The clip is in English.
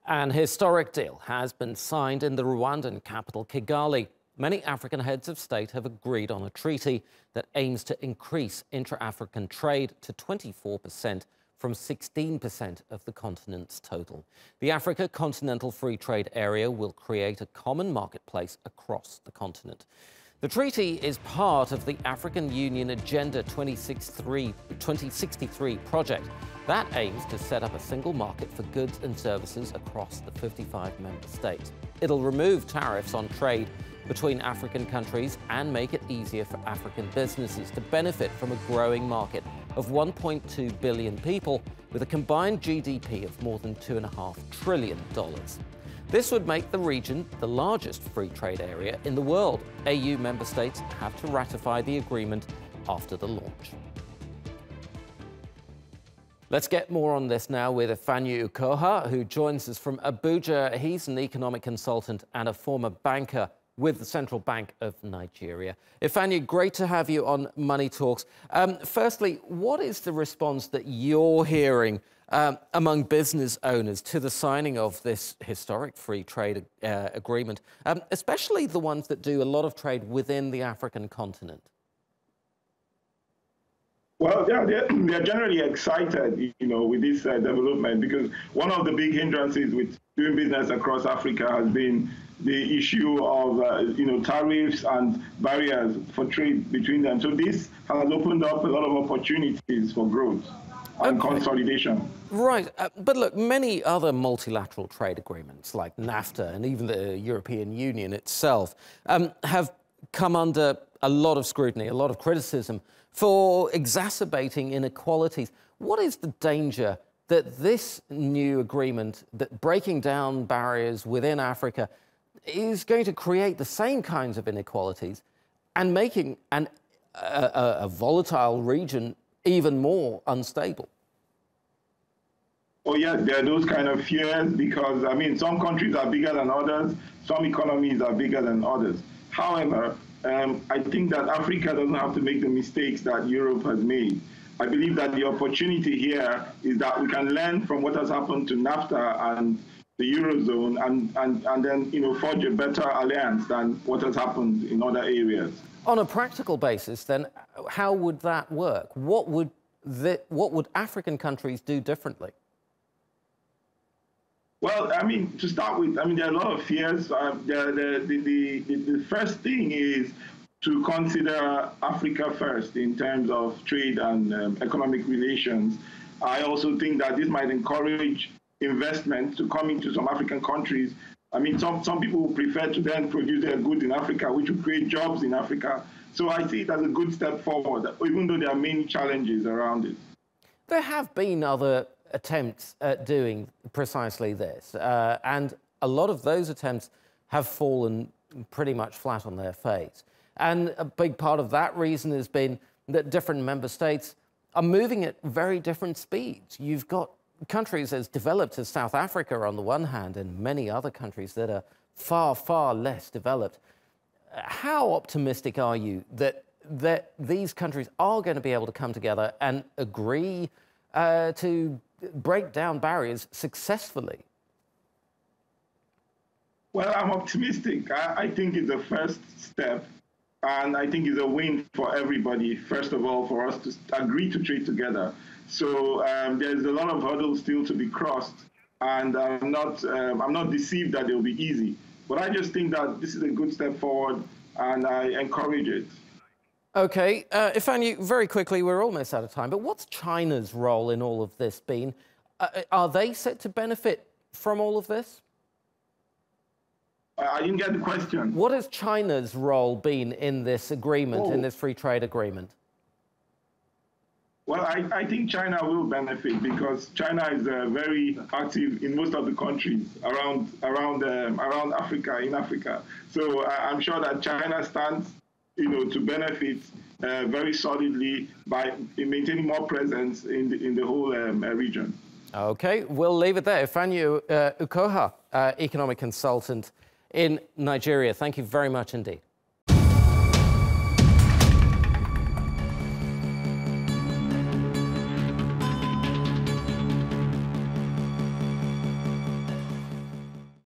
An historic deal has been signed in the Rwandan capital, Kigali. Many African heads of state have agreed on a treaty that aims to increase intra-African trade to 24% from 16% of the continent's total. The Africa Continental Free Trade Area will create a common marketplace across the continent. The treaty is part of the African Union Agenda 2063 project that aims to set up a single market for goods and services across the 55 member states. It'll remove tariffs on trade between African countries and make it easier for African businesses to benefit from a growing market of 1.2 billion people with a combined GDP of more than $2.5 trillion. This would make the region the largest free trade area in the world. AU member states have to ratify the agreement after the launch. Let's get more on this now with Ifeanyi Ukoha, who joins us from Abuja. He's an economic consultant and a former banker with the Central Bank of Nigeria. Ifeanyi, great to have you on Money Talks. Firstly, what is the response that you're hearing among business owners to the signing of this historic free trade agreement, especially the ones that do a lot of trade within the African continent? Well, they're generally excited, with this development, because one of the big hindrances with doing business across Africa has been the issue of, tariffs and barriers for trade between them. So this has opened up a lot of opportunities for growth and consolidation. Right. But look, many other multilateral trade agreements like NAFTA and even the European Union itself have come under a lot of scrutiny, a lot of criticism for exacerbating inequalities. What is the danger that this new agreement, that breaking down barriers within Africa, is going to create the same kinds of inequalities and making a volatile region even more unstable? Oh, yeah, there are those kind of fears because, some countries are bigger than others, some economies are bigger than others. However, I think that Africa doesn't have to make the mistakes that Europe has made. I believe that the opportunity here is that we can learn from what has happened to NAFTA and the Eurozone and then, forge a better alliance than what has happened in other areas. On a practical basis, then, how would that work? What would African countries do differently? Well, to start with, there are a lot of fears. The first thing is to consider Africa first in terms of trade and economic relations. I also think that this might encourage investment to come into some African countries. Some people prefer to then produce their goods in Africa, which will create jobs in Africa. So I see it as a good step forward, even though there are many challenges around it. There have been other attempts at doing precisely this, and a lot of those attempts have fallen pretty much flat on their face. And a big part of that reason has been that different member states are moving at very different speeds. You've got countries as developed as South Africa on the one hand, and many other countries that are far, far less developed. How optimistic are you that these countries are going to be able to come together and agree to break down barriers successfully? Well, I'm optimistic. I think it's a first step, and I think it's a win for everybody, first of all, for us to agree to trade together. So there's a lot of hurdles still to be crossed, and I'm not deceived that they'll be easy. But I just think that this is a good step forward, and I encourage it. OK. Ifeanyi, very quickly, we're almost out of time, but what's China's role in all of this been? Are they set to benefit from all of this? I didn't get the question. What has China's role been in this agreement, in this free trade agreement? Well, I think China will benefit because China is very active in most of the countries around Africa, in Africa. So I'm sure that China stands, to benefit very solidly by maintaining more presence in the whole region. OK, we'll leave it there. Ifeanyi Ukoha, economic consultant in Nigeria. Thank you very much indeed.